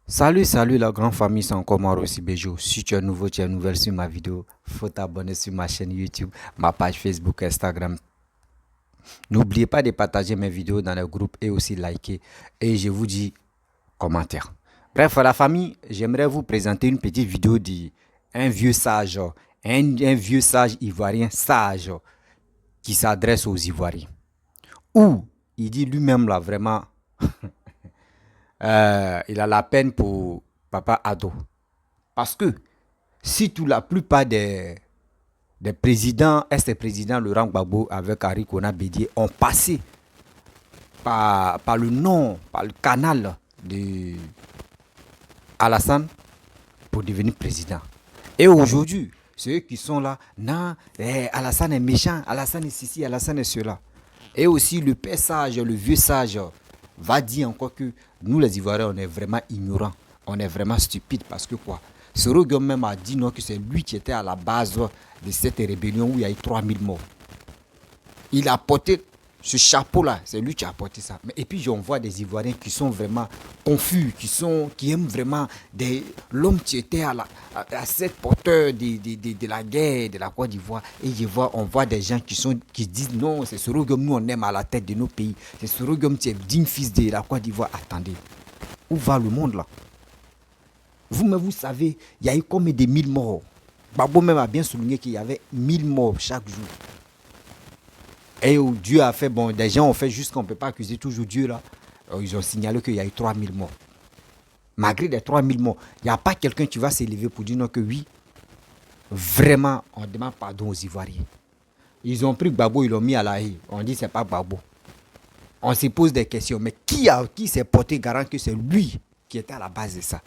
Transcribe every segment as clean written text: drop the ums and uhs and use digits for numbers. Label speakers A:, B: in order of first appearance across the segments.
A: Salut la grande famille, c'est encore moi Rossi Bejo. Si tu es nouveau, tu es nouvelle sur ma vidéo, faut t'abonner sur ma chaîne YouTube, ma page Facebook, Instagram. N'oubliez pas de partager mes vidéos dans les groupes et aussi liker. Et je vous dis commentaire. Bref, la famille, j'aimerais vous présenter une petite vidéo d'un vieux sage, un vieux sage ivoirien sage qui s'adresse aux Ivoiriens. Où il dit lui-même là vraiment, il a la peine pour Papa Ado. Parce que si tout la plupart des présidents, ex-présidents Laurent Gbagbo avec Harry Kona Bédié ont passé par le nom, par le canal de Alassane pour devenir président. Et aujourd'hui, ceux qui sont là, non, Alassane est méchant, Alassane est ceci, Alassane est cela. Et aussi le père sage, le vieux sage, va dire encore que nous les Ivoiriens, on est vraiment ignorants, on est vraiment stupides parce que quoi? Soro Guillaume même a dit non, que c'est lui qui était à la base de cette rébellion où il y a eu 3000 morts. Il a porté ce chapeau-là, c'est lui qui a porté ça. Mais, et puis on voit des Ivoiriens qui sont vraiment confus, qui aiment vraiment l'homme qui était à cette porteur de la guerre de la Côte d'Ivoire. Et on voit des gens qui disent non, c'est Soro Guillaume, nous on aime à la tête de nos pays. C'est Soro Guillaume qui est digne fils de la Côte d'Ivoire. Attendez, où va le monde là? Vous-même, vous savez, il y a eu combien de 1000 morts. Babo même a bien souligné qu'il y avait 1000 morts chaque jour. Et Dieu a fait, bon, des gens ont fait juste qu'on ne peut pas accuser toujours Dieu là. Ils ont signalé qu'il y a eu 3000 morts. Malgré les 3000 morts, il n'y a pas quelqu'un qui va s'élever pour dire non que oui, vraiment, on demande pardon aux Ivoiriens. Ils ont pris Gbagbo, ils l'ont mis à la haie. On dit c'est pas Gbagbo. On se pose des questions. Mais qui s'est porté garant que c'est lui qui était à la base de ça?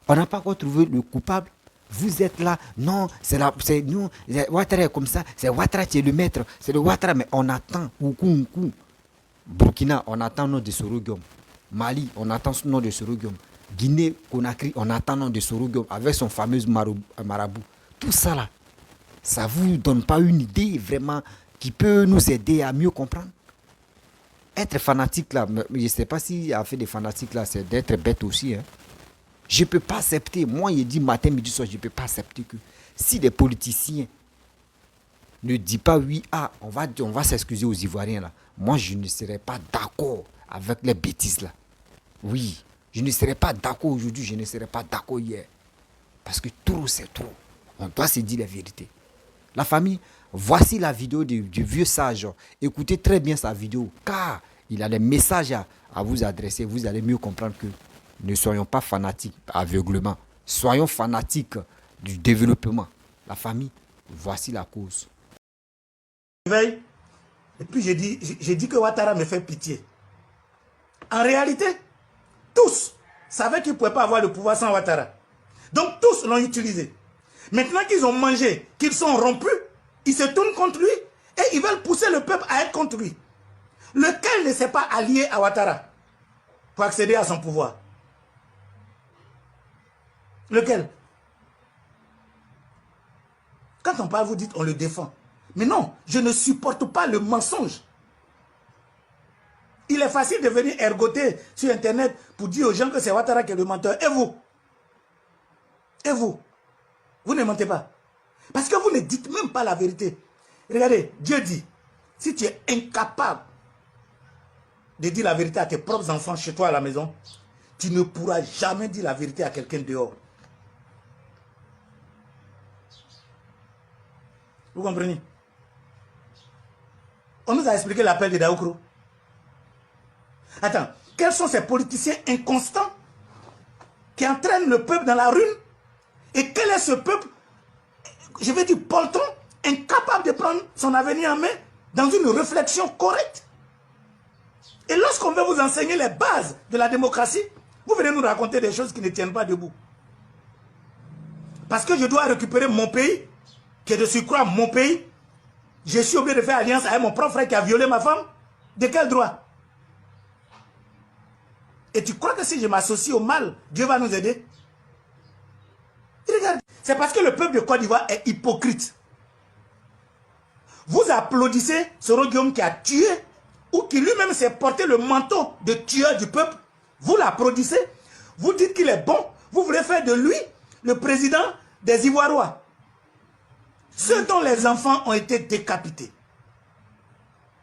A: On n'a pas encore trouvé le coupable. Vous êtes là, non, c'est nous, Ouattara est comme ça, c'est Ouattara qui est le maître, c'est le Ouattara, mais on attend, Burkina, on attend le nom de Soro Guillaume. Mali, on attend le nom de Soro Guillaume. Guinée, Conakry, on attend le nom de Soro Guillaume avec son fameux marabout. Tout ça là, ça vous donne pas une idée vraiment qui peut nous aider à mieux comprendre? Être fanatique là, je ne sais pas si a fait des fanatiques là, c'est d'être bête aussi, hein. Je ne peux pas accepter, moi il dit matin, midi, soir, je ne peux pas accepter que si des politiciens ne disent pas oui, on va s'excuser aux Ivoiriens là, moi je ne serai pas d'accord avec les bêtises là. Oui, je ne serai pas d'accord aujourd'hui, je ne serai pas d'accord hier. Parce que trop c'est trop. On doit se dire la vérité. La famille, voici la vidéo du vieux sage. Écoutez très bien sa vidéo, car il a des messages à vous adresser. Vous allez mieux comprendre que ne soyons pas fanatiques aveuglement. Soyons fanatiques du développement. La famille, voici la cause.
B: Et puis j'ai dit que Ouattara me fait pitié. En réalité, tous savaient qu'ils ne pouvaient pas avoir le pouvoir sans Ouattara. Donc tous l'ont utilisé. Maintenant qu'ils ont mangé, qu'ils sont rompus, ils se tournent contre lui et ils veulent pousser le peuple à être contre lui. Lequel ne s'est pas allié à Ouattara pour accéder à son pouvoir? Lequel? Quand on parle, vous dites on le défend. Mais non, je ne supporte pas le mensonge. Il est facile de venir ergoter sur Internet pour dire aux gens que c'est Ouattara qui est le menteur. Et vous? Et vous? Vous ne mentez pas. Parce que vous ne dites même pas la vérité. Regardez, Dieu dit, si tu es incapable de dire la vérité à tes propres enfants chez toi à la maison, tu ne pourras jamais dire la vérité à quelqu'un dehors. Vous comprenez? On nous a expliqué l'appel de Daoukro. Attends, quels sont ces politiciens inconstants qui entraînent le peuple dans la ruine? Et quel est ce peuple, je vais dire poltron, incapable de prendre son avenir en main dans une réflexion correcte? Et lorsqu'on veut vous enseigner les bases de la démocratie, vous venez nous raconter des choses qui ne tiennent pas debout. Parce que je dois récupérer mon pays, qui est de surcroît mon pays, je suis obligé de faire alliance avec mon propre frère qui a violé ma femme. De quel droit? Et tu crois que si je m'associe au mal, Dieu va nous aider? Regarde, c'est parce que le peuple de Côte d'Ivoire est hypocrite. Vous applaudissez Soro Guillaume qui a tué, ou qui lui-même s'est porté le manteau de tueur du peuple. Vous l'applaudissez. Vous dites qu'il est bon. Vous voulez faire de lui le président des Ivoiriens. Ceux dont les enfants ont été décapités.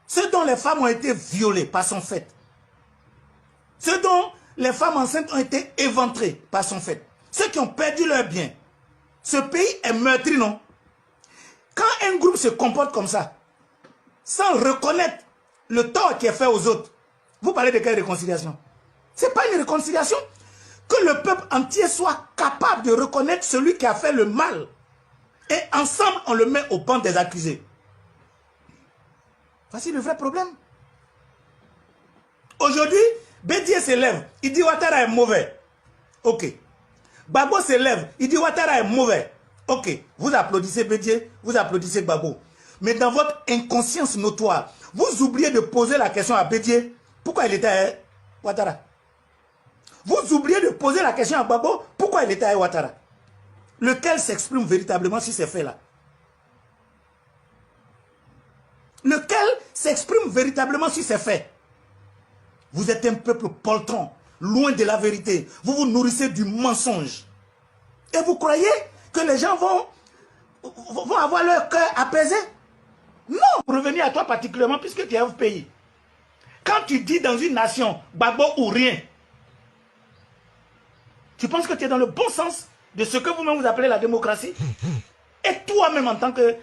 B: Ceux dont les femmes ont été violées par son fait. Ceux dont les femmes enceintes ont été éventrées par son fait. Ceux qui ont perdu leurs biens. Ce pays est meurtri, non? Quand un groupe se comporte comme ça, sans reconnaître le tort qui est fait aux autres, vous parlez de quelle réconciliation? Ce n'est pas une réconciliation. Que le peuple entier soit capable de reconnaître celui qui a fait le mal. Et ensemble, on le met au banc des accusés. Voici le vrai problème. Aujourd'hui, Bédié s'élève. Il dit Ouattara est mauvais. Ok. Gbagbo s'élève. Il dit Ouattara est mauvais. Ok. Vous applaudissez Bédié, vous applaudissez Gbagbo. Mais dans votre inconscience notoire, vous oubliez de poser la question à Bédié. Pourquoi il était à Ouattara? Vous oubliez de poser la question à Gbagbo. Pourquoi il était à Ouattara? Lequel s'exprime véritablement sur ces faits-là? Lequel s'exprime véritablement sur ces faits? Vous êtes un peuple poltron, loin de la vérité. Vous vous nourrissez du mensonge. Et vous croyez que les gens vont avoir leur cœur apaisé? Non. Pour revenir à toi particulièrement, puisque tu es au pays. Quand tu dis dans une nation, Gbagbo ou rien, tu penses que tu es dans le bon sens de ce que vous-même vous appelez la démocratie? Et toi-même en tant que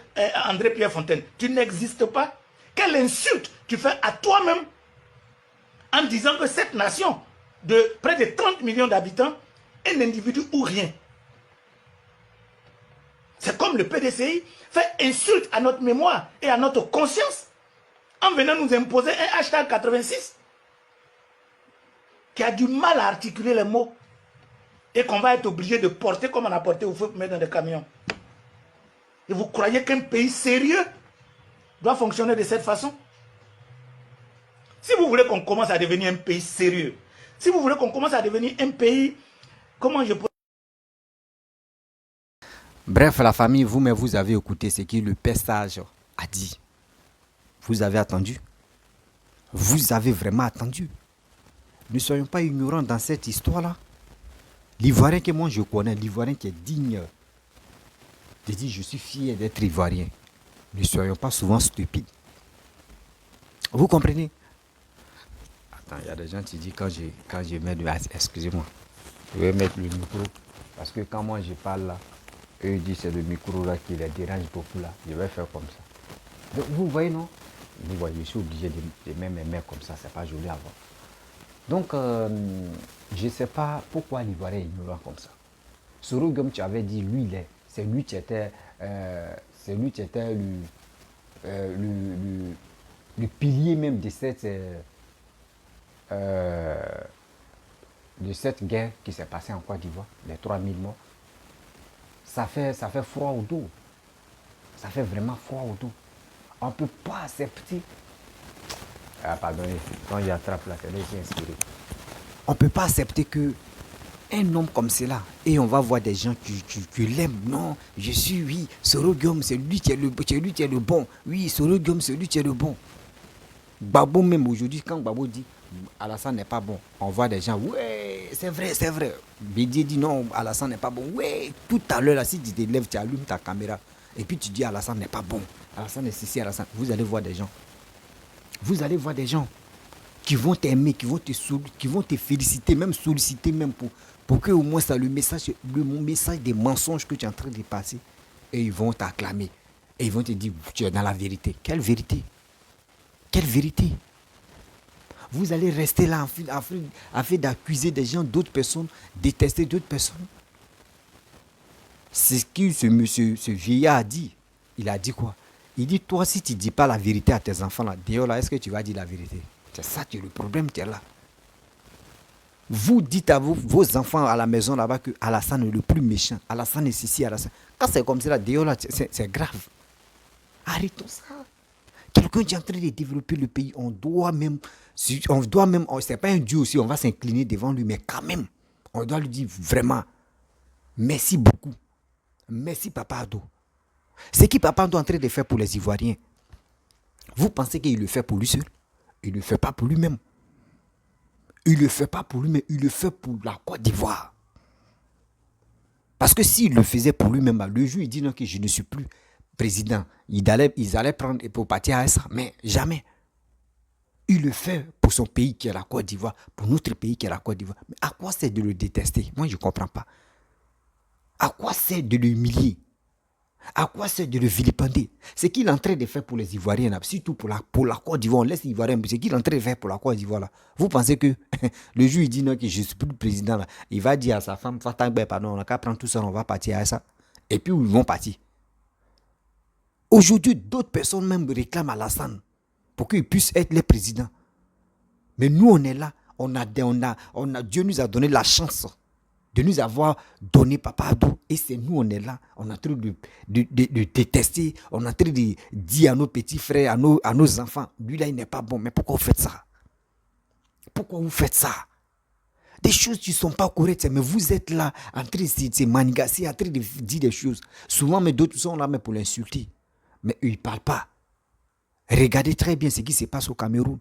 B: André Pierre Fontaine, tu n'existes pas? Quelle insulte tu fais à toi-même en disant que cette nation de près de 30 millions d'habitants est un individu ou rien? C'est comme le PDCI fait insulte à notre mémoire et à notre conscience en venant nous imposer un hashtag 86 qui a du mal à articuler les mots et qu'on va être obligé de porter comme on a porté au feu pour mettre dans des camions. Et vous croyez qu'un pays sérieux doit fonctionner de cette façon? Si vous voulez qu'on commence à devenir un pays sérieux, si vous voulez qu'on commence à devenir un pays, comment je peux...
A: Bref, la famille, vous, mais vous avez écouté ce que le père sage a dit. Vous avez attendu. Vous avez vraiment attendu. Ne soyons pas ignorants dans cette histoire-là. L'Ivoirien que moi je connais, l'Ivoirien qui est digne de dire je suis fier d'être Ivoirien. Ne soyons pas souvent stupides. Vous comprenez? Attends, il y a des gens qui disent quand je mets de... Excusez-moi. Je vais mettre le micro. Parce que quand moi je parle là, eux ils disent c'est le micro là qui les dérange beaucoup là. Je vais faire comme ça. Donc vous voyez non? Vous voyez, je suis obligé de mettre mes mains comme ça. C'est pas joli à voir. Donc, je ne sais pas pourquoi l'Ivoirien est ignorant comme ça. Soro Guillaume, tu avais dit, lui, c'est lui qui était, le pilier même de cette guerre qui s'est passée en Côte d'Ivoire, les 3000 morts. Ça fait froid au dos. Ça fait vraiment froid au dos. On ne peut pas accepter. Ah, pardonnez, quand il attrape la télé, j'ai inspiré. On ne peut pas accepter que un homme comme cela, et on va voir des gens qui l'aiment. Non, je suis, oui, Soro Guillaume, c'est lui qui est le bon. Oui, Soro Guillaume, c'est lui qui est le bon. Gbagbo même aujourd'hui, quand Gbagbo dit Alassane n'est pas bon, on voit des gens, ouais, c'est vrai, c'est vrai. Bédié dit non, Alassane n'est pas bon. Ouais, tout à l'heure, là, si tu te lèves, tu allumes ta caméra, et puis tu dis Alassane n'est pas bon. Alassane est ceci, Alassane. Vous allez voir des gens. Vous allez voir des gens qui vont t'aimer, qui vont te féliciter, même solliciter, même pour que au moins ça, le message des mensonges que tu es en train de passer, et ils vont t'acclamer. Et ils vont te dire, tu es dans la vérité. Quelle vérité? Quelle vérité? Vous allez rester là afin d'accuser des gens, d'autres personnes, détester d'autres personnes. C'est ce que ce vieillard a dit. Il a dit quoi? Il dit, toi, si tu ne dis pas la vérité à tes enfants, là, d'ailleurs, là, est-ce que tu vas dire la vérité? C'est ça qui est le problème, tu es là. Vous dites à vos enfants à la maison là-bas que Alassane est le plus méchant. Alassane est ceci, Alassane. Quand c'est comme ça, là, d'ailleurs, là, c'est grave. Arrêtons ça. Quelqu'un qui est en train de développer le pays, on doit même, c'est pas un dieu aussi, on va s'incliner devant lui, mais quand même, on doit lui dire vraiment, merci beaucoup. Merci Papa Ado. Ce que Papa Ado est en train de faire pour les Ivoiriens, vous pensez qu'il le fait pour lui seul? Il ne le fait pas pour lui-même. Il ne le fait pas pour lui, mais il le fait pour la Côte d'Ivoire. Parce que s'il le faisait pour lui-même, le jour il dit non, que je ne suis plus président, ils allaient prendre pour partir à ça, mais jamais. Il le fait pour son pays qui est la Côte d'Ivoire, pour notre pays qui est la Côte d'Ivoire. Mais à quoi c'est de le détester? Moi, je ne comprends pas. À quoi c'est de l'humilier? À quoi c'est de le vilipender? Ce qu'il est en train de faire pour les Ivoiriens, là, surtout pour la Côte d'Ivoire, on laisse les Ivoiriens, ce qu'il est en train de faire pour la Côte d'Ivoire, là. Vous pensez que le jour il dit non, que je ne suis plus le président, là, il va dire à sa femme, pardon, on n'a qu'à prendre tout ça, on va partir à ça. Et puis ils vont partir. Aujourd'hui, d'autres personnes même réclament Alassane pour qu'il puisse être le président. Mais nous, on est là, Dieu nous a donné la chance de nous avoir donné Papa Adou. Et c'est nous, on est là, on est en train de détester, on est en train de dire à nos petits frères, à nos enfants, lui là, il n'est pas bon. Mais pourquoi vous faites ça? Pourquoi vous faites ça? Des choses qui ne sont pas correctes, mais vous êtes là, en train de se manigasser, en train de dire des choses. Souvent, mais d'autres sont là mais pour l'insulter. Mais eux, ils ne parlent pas. Regardez très bien ce qui se passe au Cameroun.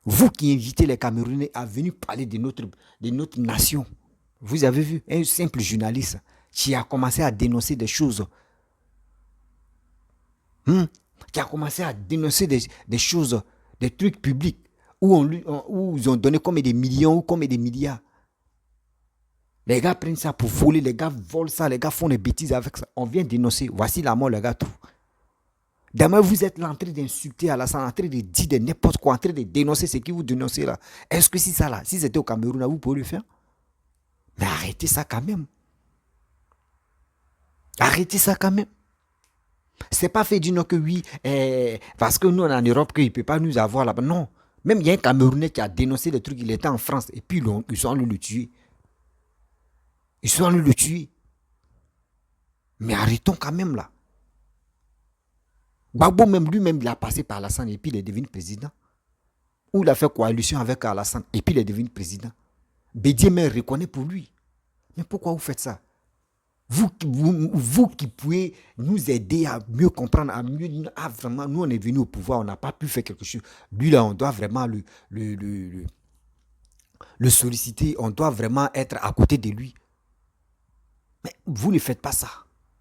A: Vous qui invitez les Camerounais à venir parler de notre nation. Vous avez vu un simple journaliste qui a commencé à dénoncer des choses. Qui a commencé à dénoncer des choses, des trucs publics, où ils ont donné comme des millions ou comme des milliards. Les gars prennent ça pour voler, les gars volent ça, les gars font des bêtises avec ça. On vient dénoncer, voici la mort, les gars trouvent. Demain, vous êtes là en train d'insulter Alassane, en train de dire de n'importe quoi, en train de dénoncer ce que vous dénoncez là. Est-ce que si ça là, si c'était au Cameroun, là, vous pouvez le faire? Mais arrêtez ça quand même. Arrêtez ça quand même. C'est pas fait du non que oui, parce que nous on est en Europe qu'il ne peut pas nous avoir là-bas. Non. Même il y a un Camerounais qui a dénoncé le truc, il était en France et puis ils sont allés le tuer. Ils sont allés le tuer. Mais arrêtons quand même là. Gbagbo même lui-même, il a passé par Alassane et puis il est devenu président. Ou il a fait coalition avec Alassane et puis il est devenu président. Bédié même reconnaît pour lui. Mais pourquoi vous faites ça? Vous qui pouvez nous aider à mieux comprendre, à mieux... vraiment, nous on est venu au pouvoir, on n'a pas pu faire quelque chose. Lui là, on doit vraiment le solliciter, on doit vraiment être à côté de lui. Mais vous ne faites pas ça.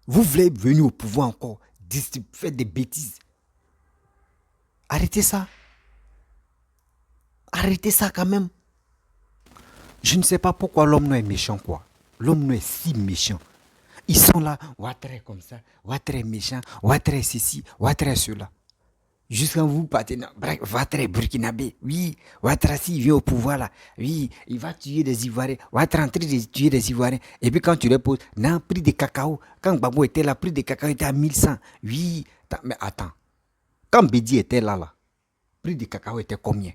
A: Vous voulez venir au pouvoir encore, faire des bêtises. Arrêtez ça. Arrêtez ça quand même. Je ne sais pas pourquoi l'homme est méchant, quoi. L'homme est si méchant. Ils sont là, Ouattara comme ça, Ouattara méchant, Ouattara ceci, Ouattara cela. Jusqu'à vous partez, Ouattara burkinabé, oui, Ouattara s'il vient au pouvoir là, oui, il va tuer des Ivoiriens, Ouattara en train de tuer des Ivoiriens. Et puis quand tu les poses, non, prix de cacao, quand Gbagbo était là, prix de cacao était à 1100, oui, mais attends, quand Bédi était là, prix de cacao était combien?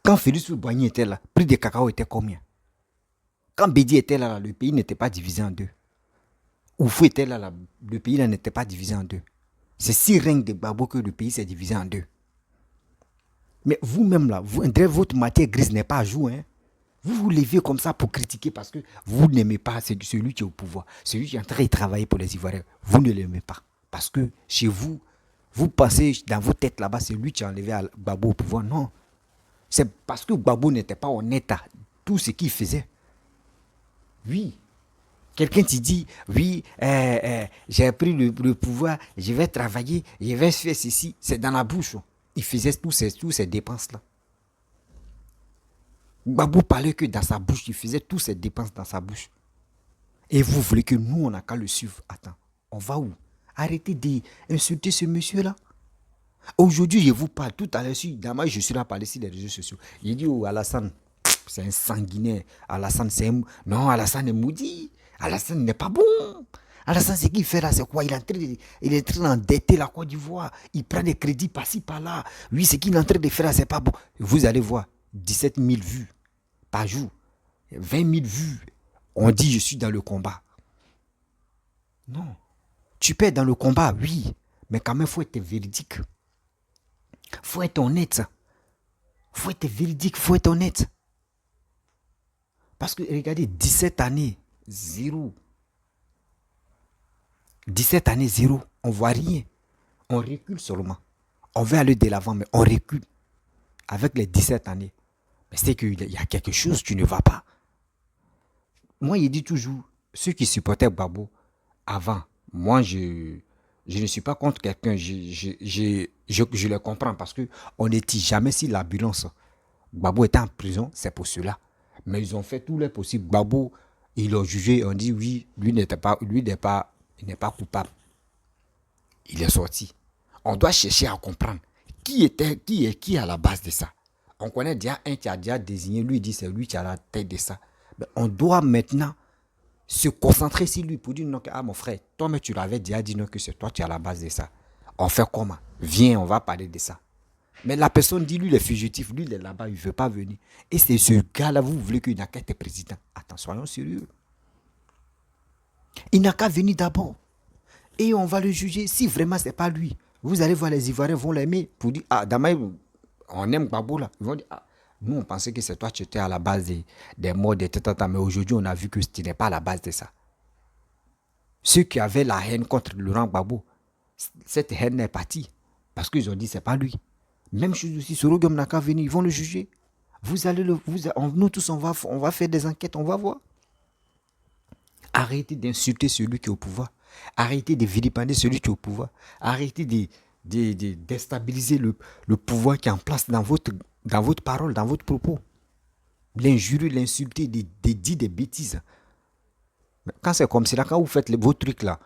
A: Quand Félix Boigny était là, prix de cacao était combien? Quand Bédi était là, le pays n'était pas divisé en deux. Oufou était là, le pays n'était pas divisé en deux. C'est si règne de Gbagbo que le pays s'est divisé en deux. Mais vous-même là, votre matière grise n'est pas à jour. Hein? Vous vous levez comme ça pour critiquer parce que vous n'aimez pas celui qui est au pouvoir. Celui qui est en train de travailler pour les Ivoiriens. Vous ne l'aimez pas. Parce que chez vous, vous pensez dans vos têtes là-bas, c'est lui qui a enlevé Gbagbo au pouvoir. Non. C'est parce que Gbagbo n'était pas honnête à tout ce qu'il faisait. Oui. Quelqu'un te dit, oui, j'ai pris le pouvoir, je vais travailler, je vais faire ceci. C'est dans la bouche. Il faisait toutes ces dépenses-là. Gbagbo parlait que dans sa bouche, il faisait toutes ces dépenses dans sa bouche. Et vous voulez que nous, on n'a qu'à le suivre. Attends, on va où? Arrêtez d'insulter ce monsieur-là. Aujourd'hui, je vous parle tout à l'heure, demain, je suis là à parler sur les réseaux sociaux. Il dit, oh, Alassane, c'est un sanguinaire. Alassane, non, Alassane est maudit. Alassane n'est pas bon. Alassane, ce qu'il fait là, c'est quoi? Il est en train d'endetter la Côte d'Ivoire. Il prend des crédits par-ci, par-là. Oui, ce qu'il est en train de faire là, c'est pas bon. Vous allez voir, 17 000 vues par jour. 20 000 vues. On dit, je suis dans le combat. Non. Tu peux être dans le combat, oui. Mais quand même, il faut être véridique. Il faut être honnête. Il faut être véridique, il faut être honnête. Parce que, regardez, 17 années, 0. 17 années, 0. On ne voit rien. On recule seulement. On veut aller de l'avant, mais on recule. avec les 17 années, mais c'est qu'il y a quelque chose qui ne va pas. Moi, il dit toujours, ceux qui supportaient Gbagbo avant, moi, je ne suis pas contre quelqu'un, je le comprends parce qu'on ne dit jamais si l'ambulance, Gbagbo était en prison, c'est pour cela. Mais ils ont fait tout le possible. Gbagbo, ils l'ont jugé, on dit oui, il n'est pas coupable. Il est sorti. On doit chercher à comprendre qui est à la base de ça. On connaît déjà un qui a déjà désigné, lui dit c'est lui qui a la tête de ça. Mais on doit maintenant se concentrer sur lui pour dire non, ah mon frère, toi mais tu l'avais déjà dit non que c'est toi qui as la base de ça. On fait comment? Viens, on va parler de ça. Mais la personne dit lui il est fugitif, lui il est là-bas, il ne veut pas venir. Et c'est ce gars-là, vous voulez qu'il n'a qu'à être président. Attends, soyons sérieux. Il n'a qu'à venir d'abord. Et on va le juger si vraiment c'est pas lui. Vous allez voir, les Ivoiriens vont l'aimer pour dire, ah, Damaï, on aime Gbagbo là. Ils vont dire, ah, nous on pensait que c'est toi qui étais à la base des morts, des tata, mais aujourd'hui on a vu que tu n'es pas à la base de ça. Ceux qui avaient la haine contre Laurent Gbagbo, cette haine est partie. Parce qu'ils ont dit, c'est pas lui. Même chose aussi, Soro Guillaume n'a qu'à venir, ils vont le juger. Nous tous, on va faire des enquêtes, on va voir. Arrêtez d'insulter celui qui est au pouvoir. Arrêtez de vilipender celui qui est au pouvoir. Arrêtez de déstabiliser le pouvoir qui est en place dans votre parole, dans votre propos. L'injurer, l'insulter, de dire des bêtises. Mais quand c'est comme cela, quand vous faites vos trucs là,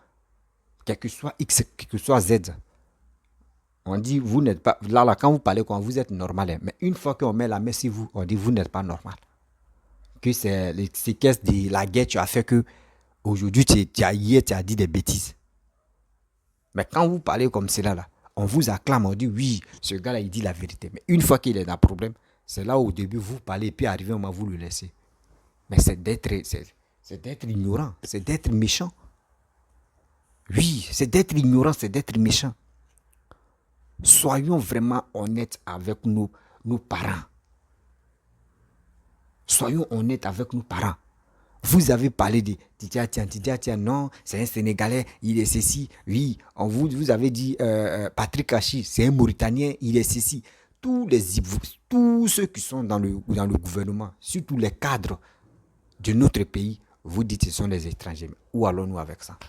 A: quel que soit X, quel que soit Z, on dit, vous n'êtes pas... Là, quand vous parlez, quand vous êtes normal. Hein, mais une fois qu'on met la main sur vous, on dit, vous n'êtes pas normal. Que c'est les séquences de la guerre qui a fait que aujourd'hui, tu as dit des bêtises. Mais quand vous parlez comme cela, là, on vous acclame, on dit, oui, ce gars-là, il dit la vérité. Mais une fois qu'il est dans le problème, c'est là au début, vous parlez, puis arrivé au moment, vous le laissez. Mais c'est d'être ignorant, c'est d'être méchant. Oui, c'est d'être ignorant, c'est d'être méchant. Soyons vraiment honnêtes avec nos parents. Soyons honnêtes avec nos parents. Vous avez parlé de Titia, non, c'est un Sénégalais, il est ceci. Oui, vous avez dit Patrick Hachi, c'est un Mauritanien, il est ceci. Tous ceux qui sont dans le gouvernement, surtout les cadres de notre pays, vous dites que ce sont des étrangers. Où allons-nous avec ça?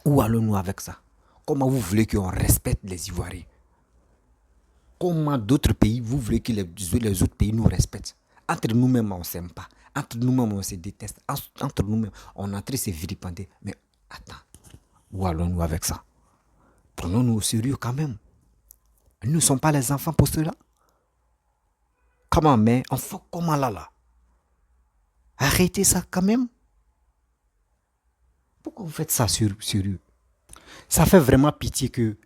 A: Où allons-nous avec ça? Comment vous voulez qu'on respecte les Ivoiriens? Comment d'autres pays, vous voulez que les autres pays nous respectent? Entre nous-mêmes, on ne s'aime pas. Entre nous-mêmes, on se déteste. Entre nous-mêmes, on est en train de se vilipender. Mais attends, où allons-nous avec ça? Prenons-nous au sérieux quand même. Nous ne sommes pas les enfants pour cela. Comment, mais on fait comment là? Arrêtez ça quand même. Pourquoi vous faites ça sérieux? Ça fait vraiment pitié que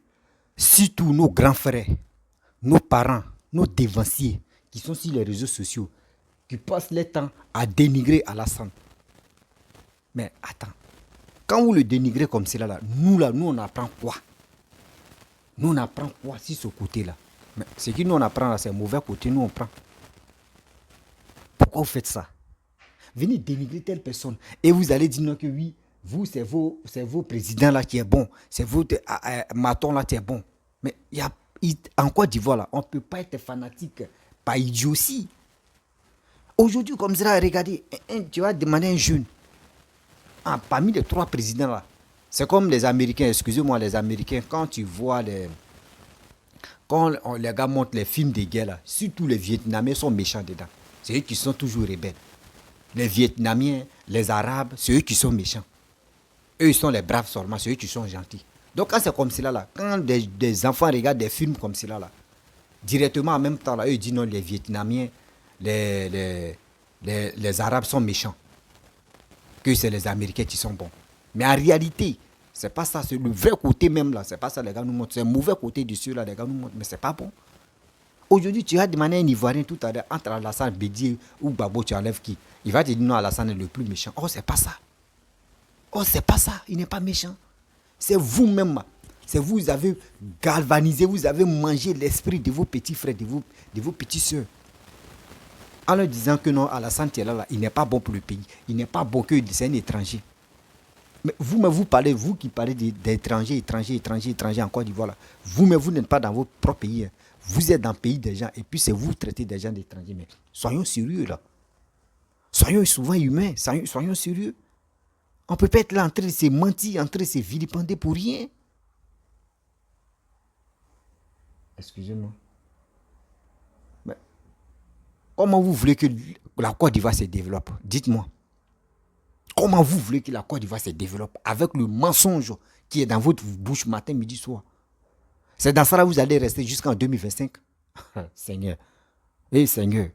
A: si tous nos grands frères, nos parents, nos dévanciers qui sont sur les réseaux sociaux, qui passent leur temps à dénigrer Alassane. Mais attends, quand vous le dénigrez comme cela, nous on apprend quoi? Nous on apprend quoi sur ce côté-là? Mais ce que nous on apprend là, c'est le mauvais côté, nous on prend. Pourquoi vous faites ça? Venez dénigrer telle personne et vous allez dire non que oui, vous c'est vos présidents là qui est bon, c'est votre Maton là qui est bon. Mais en Côte d'Ivoire là, on ne peut pas être fanatique par idiotie. Aujourd'hui comme ça, regardez, tu vas demander à un jeune, parmi les 3 présidents là, c'est comme les Américains, excusez-moi les Américains, quand tu vois quand les gars montrent les films de guerre là, surtout les Vietnamiens sont méchants dedans. C'est eux qui sont toujours rebelles. Les Vietnamiens, les Arabes, c'est eux qui sont méchants. Eux, ils sont les braves seulement, c'est eux qui sont gentils. Donc, quand c'est comme cela, là, quand des enfants regardent des films comme cela, là, directement en même temps, là, eux, ils disent non, les Vietnamiens, les Arabes sont méchants. Que c'est les Américains qui sont bons. Mais en réalité, c'est pas ça. C'est le vrai côté même, là. C'est pas ça, les gars nous montrent. C'est le mauvais côté de ceux-là, les gars nous montrent. Mais c'est pas bon. Aujourd'hui, tu as demandé à un Ivoirien tout à l'heure, entre Alassane Bédié ou Gbagbo, tu enlèves qui? Il va te dire non, Alassane est le plus méchant. Oh, c'est pas ça. Oh, c'est pas ça. Il n'est pas méchant. C'est vous-même. C'est vous avez galvanisé, vous avez mangé l'esprit de vos petits frères, de vos petits soeurs. En leur disant que non, Alassane Tiela, là, il n'est pas bon pour le pays. Il n'est pas bon que c'est un étranger. Mais vous-même, vous parlez, vous qui parlez d'étrangers, étrangers en Côte d'Ivoire, là. Vous-même, vous n'êtes pas dans votre propre pays. Hein. Vous êtes dans le pays des gens et puis c'est vous qui traitez des gens d'étrangers. Mais soyons sérieux là. Soyons souvent humains, soyons sérieux. On ne peut pas être là en train de se mentir, en train de se vilipender pour rien. Excusez-moi. Mais comment vous voulez que la Côte d'Ivoire se développe? Dites-moi. Comment vous voulez que la Côte d'Ivoire se développe avec le mensonge qui est dans votre bouche matin, midi, soir? C'est dans ça là que vous allez rester jusqu'en 2025. Seigneur. Seigneur.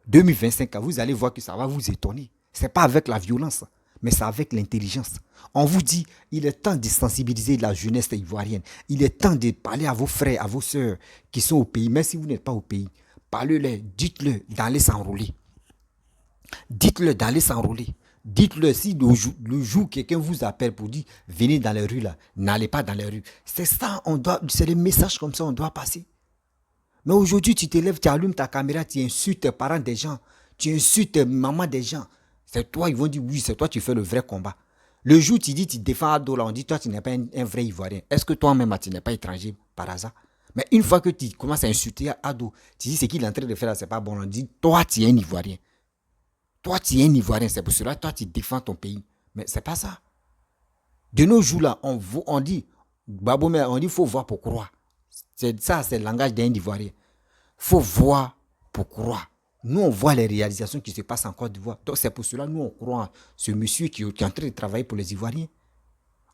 A: 2025, vous allez voir que ça va vous étonner. Ce n'est pas avec la violence, mais c'est avec l'intelligence. On vous dit, il est temps de sensibiliser la jeunesse ivoirienne. Il est temps de parler à vos frères, à vos sœurs qui sont au pays. Même si vous n'êtes pas au pays, parlez-leur, dites-leur d'aller s'enrôler. Dites-leur d'aller s'enrôler. Dites-leur si le jour quelqu'un vous appelle pour dire venez dans les rues là, n'allez pas dans les rues. C'est ça, c'est les messages comme ça on doit passer. Mais aujourd'hui, tu te lèves, tu allumes ta caméra, tu insultes les parents des gens, tu insultes maman des gens. C'est toi, ils vont dire oui, c'est toi qui fais le vrai combat. Le jour où tu dis, tu défends Ado, là, on dit toi, tu n'es pas un vrai Ivoirien. Est-ce que toi-même, tu n'es pas étranger par hasard? Mais une fois que tu commences à insulter Ado, tu dis ce qu'il est en train de faire là, c'est pas bon. On dit, toi, tu es un Ivoirien. Toi, tu es un Ivoirien, c'est pour cela que toi, tu défends ton pays. Mais c'est pas ça. De nos jours là, on dit, Babomé, on dit, il faut voir pour croire. Ça, c'est le langage d'un Ivoirien. Il faut voir pour croire. Nous, on voit les réalisations qui se passent en Côte d'Ivoire. Donc, c'est pour cela que nous, on croit ce monsieur qui est en train de travailler pour les Ivoiriens.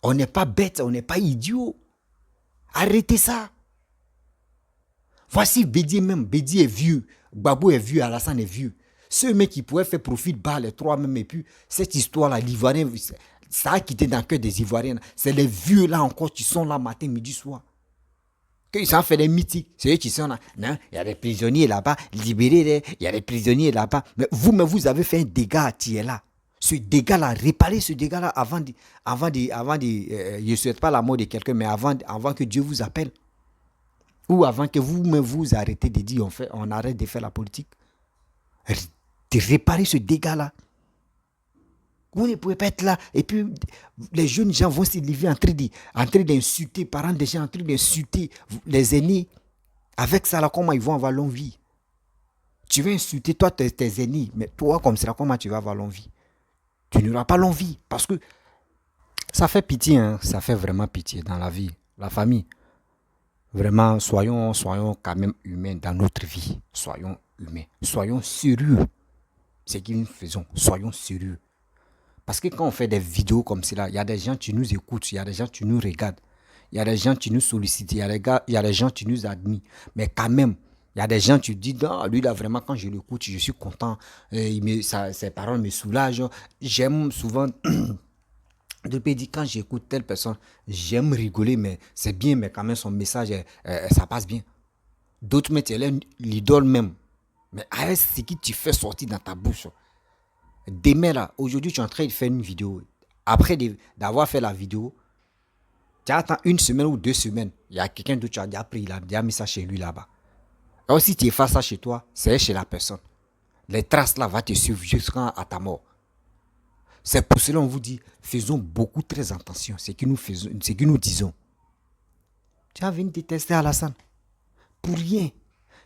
A: On n'est pas bête, on n'est pas idiot. Arrêtez ça. Voici Bédié même. Bédié est vieux. Gbagbo est vieux, Alassane est vieux. Ceux mecs qui pouvaient faire profit bas, les trois même, et puis cette histoire-là, l'Ivoirien, ça a quitté dans le cœur des Ivoiriens. C'est les vieux là encore qui sont là matin, midi, soir. Qu'ils s'en fait des mythiques. C'est eux qui sont là. Non, il y a des prisonniers là-bas, libérez-les. Il y a des prisonniers là-bas. Mais vous avez fait un dégât à Thiela. Ce dégât-là, réparez ce dégât-là avant de je ne souhaite pas la mort de quelqu'un, mais avant que Dieu vous appelle. Ou avant que vous-même vous arrêtez de dire on arrête de faire la politique. De réparer ce dégât-là. Vous ne pouvez pas être là. Et puis, les jeunes gens vont se lever en train d'insulter, parents des gens en train d'insulter les aînés. Avec ça, là, comment ils vont avoir longue vie? Tu vas insulter, toi, tes aînés. Mais toi, comme ça, comment tu vas avoir longue vie? Tu n'auras pas longue vie. Parce que ça fait pitié, hein? Ça fait vraiment pitié dans la vie. La famille. Vraiment, soyons quand même humains dans notre vie. Soyons humains. Soyons sérieux. C'est ce que nous faisons. Soyons sérieux. Parce que quand on fait des vidéos comme cela, il y a des gens qui nous écoutent, il y a des gens qui nous regardent, il y a des gens qui nous sollicitent, il y a des gens qui nous admirent. Mais quand même, il y a des gens qui disent, non, lui là vraiment quand je l'écoute, je suis content, ses paroles me soulagent. J'aime souvent, depuis dit quand j'écoute telle personne, j'aime rigoler, mais c'est bien, mais quand même son message, ça passe bien. D'autres mettent l'idole même. Mais avec ce que tu fais sortir dans ta bouche, demain là, aujourd'hui tu es en train de faire une vidéo. Après d'avoir fait la vidéo, tu attends une semaine ou 2 semaines. Il y a quelqu'un d'autre qui a déjà pris, il a déjà mis ça chez lui là-bas. Alors si tu effaces ça chez toi, c'est chez la personne. Les traces là vont te suivre jusqu'à ta mort. C'est pour cela qu'on vous dit, faisons beaucoup très attention à ce que nous disons. Tu as venu te tester à Alassane. Pour rien.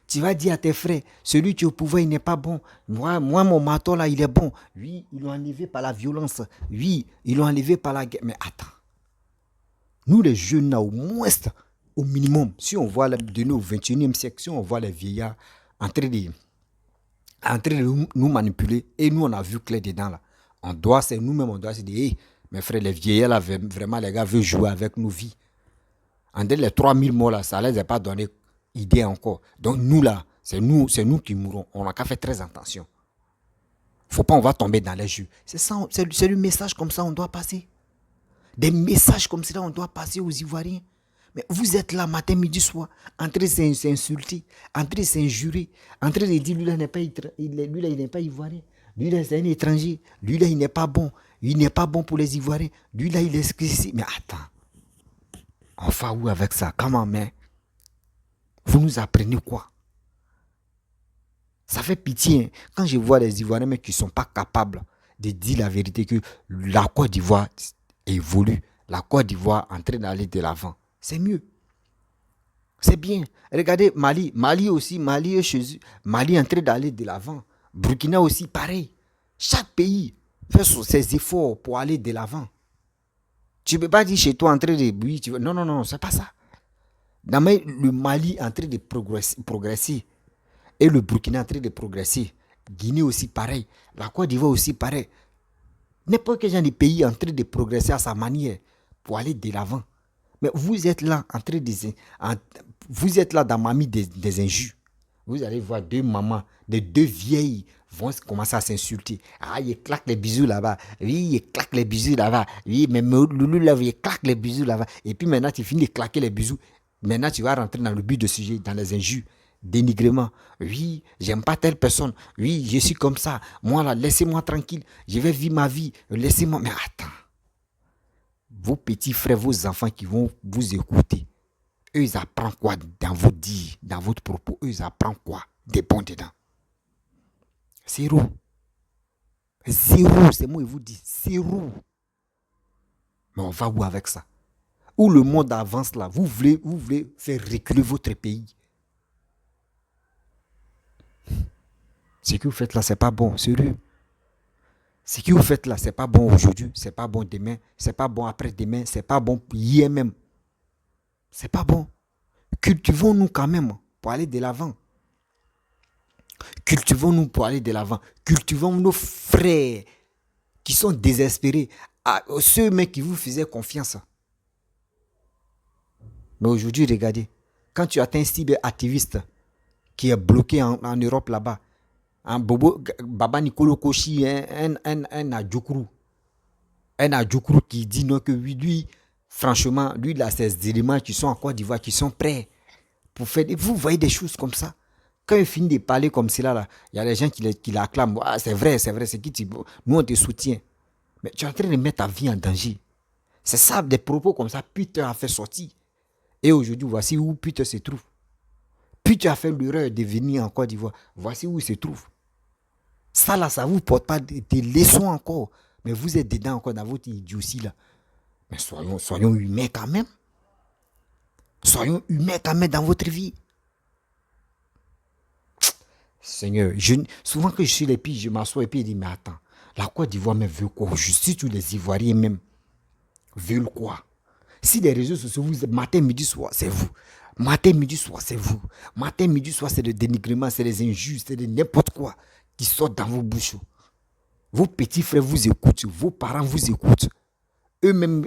A: Tu vas dire à tes frères, celui qui est au pouvoir, il n'est pas bon. Moi, mon marteau là, il est bon. Oui, ils l'ont enlevé par la violence. Oui, ils l'ont enlevé par la guerre. Mais attends. Nous, les jeunes là, au moins, au minimum, si on voit de nous au 21e siècle, si on voit les vieillards en train de nous manipuler, et nous, on a vu clair dedans là. C'est nous-mêmes, on doit se dire, hey, mes frères, les vieillards là, vraiment, les gars veulent jouer avec nos vies. En les 3000 morts là, ça ne les a pas donné idée encore. Donc nous là, c'est nous qui mourrons. On n'a qu'à faire très attention. Faut pas on va tomber dans les jeux. C'est ça, c'est le message comme ça on doit passer. Des messages comme ça on doit passer aux Ivoiriens. Mais vous êtes là matin, midi, soir, en train de s'insulter, en train de s'injurer, en train de dire lui là il n'est pas Ivoirien. Lui là c'est un étranger. Lui là il n'est pas bon. Il n'est pas bon pour les Ivoiriens. Lui là il est ici. Mais attends. On va où avec ça? Comment mais vous nous apprenez quoi? Ça fait pitié. Hein? Quand je vois les Ivoiriens mais qui ne sont pas capables de dire la vérité que la Côte d'Ivoire, évolue, la Côte d'Ivoire est en train d'aller de l'avant, c'est mieux. C'est bien. Regardez Mali. Mali aussi, Mali est chez eux. Mali est en train d'aller de l'avant. Burkina aussi, pareil. Chaque pays fait ses efforts pour aller de l'avant. Tu ne peux pas dire chez toi en train de... Oui, tu veux... Non, non, non, c'est pas ça. Mais le Mali est en train de progresser. Et le Burkina est en train de progresser. Guinée aussi, pareil. La Côte d'Ivoire aussi, pareil. N'importe quel genre de pays est en train de progresser à sa manière pour aller de l'avant. Mais vous êtes là en train de... Vous êtes là dans mamie des injures. Vous allez voir deux mamans, deux vieilles vont commencer à s'insulter. Ah, il claque les bisous là-bas. Oui, il claque les bisous là-bas. Oui, mais Loulou là, il claque les bisous là-bas. Et puis maintenant, tu finis de claquer les bisous. Maintenant, tu vas rentrer dans le but de sujet, dans les injures. Dénigrement. Oui, j'aime pas telle personne. Oui, je suis comme ça. Moi là, laissez-moi tranquille. Je vais vivre ma vie. Laissez-moi. Mais attends. Vos petits frères, vos enfants qui vont vous écouter, eux, ils apprennent quoi dans vos dires, dans votre propos? Eux, ils apprennent quoi des bons dedans? Zéro. Zéro, c'est moi qui vous dis. Zéro. Mais on va où avec ça? Où le monde avance là, vous voulez faire reculer votre pays. Ce que vous faites là, c'est pas bon, sérieux. Ce que vous faites là, c'est pas bon aujourd'hui, c'est pas bon demain, c'est pas bon après-demain, c'est pas bon hier même. C'est pas bon. Cultivons-nous quand même pour aller de l'avant. Cultivons-nous pour aller de l'avant. Cultivons nos frères qui sont désespérés. Ceux mecs qui vous faisaient confiance. Mais aujourd'hui, regardez, quand tu atteins un cyberactiviste qui est bloqué en Europe là-bas, un bobo, Baba Nicolo Koshi, un Adjoukru. Un Adjoukru qui dit non que lui, franchement, lui, il a ces éléments qui sont en Côte d'Ivoire, qui sont prêts pour faire. Vous voyez des choses comme ça. Quand il finit de parler comme cela, là, il y a des gens qui l'acclament. Ah, c'est vrai, c'est qui tu... Nous, on te soutient. Mais tu es en train de mettre ta vie en danger. C'est ça, des propos comme ça, Peter a fait sortir. Et aujourd'hui, voici où Peter se trouve. Peter a fait l'erreur de venir en Côte d'Ivoire. Voici où il se trouve. Ça là, ça ne vous porte pas des leçons encore. Mais vous êtes dedans encore dans votre idiotie là. Mais soyons humains quand même. Soyons humains quand même dans votre vie. Seigneur, souvent que je suis les pieds, je m'assois et puis je dis, mais attends, la Côte d'Ivoire me veut quoi? Si tous les Ivoiriens même veulent quoi? Si les réseaux sociaux, vous matin, midi, soir, c'est vous. Matin, midi, soir, c'est vous. Matin, midi, soir, c'est le dénigrement, c'est les injustes, c'est n'importe quoi qui sort dans vos bouches. Vos petits frères vous écoutent, vos parents vous écoutent. Eux-mêmes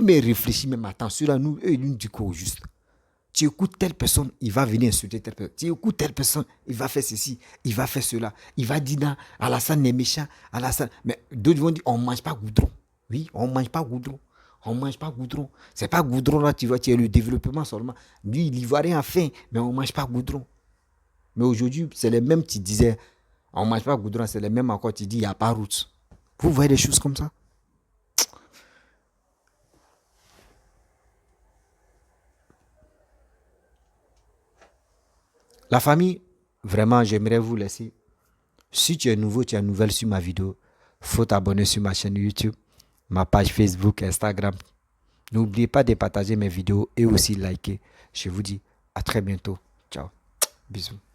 A: réfléchissent même, attends, ceux-là, eux, ils nous disent quoi au juste? Tu écoutes telle personne, il va venir insulter telle personne. Tu écoutes telle personne, il va faire ceci, il va faire cela. Il va dire, non, Alassane est méchant, Alassane. Mais d'autres vont dire, on ne mange pas goudron. Oui, on ne mange pas goudron. On ne mange pas goudron. C'est pas goudron là, tu vois, tu as le développement seulement. Lui, l'Ivoirien a faim, mais on ne mange pas goudron. Mais aujourd'hui, c'est les mêmes qui disaient, on ne mange pas goudron, c'est les mêmes encore qui disent, il n'y a pas route. Vous voyez des choses comme ça? La famille, vraiment, j'aimerais vous laisser. Si tu es nouveau, tu es nouvelle sur ma vidéo, faut t'abonner sur ma chaîne YouTube, ma page Facebook, Instagram. N'oubliez pas de partager mes vidéos et aussi liker. Je vous dis à très bientôt. Ciao. Bisous.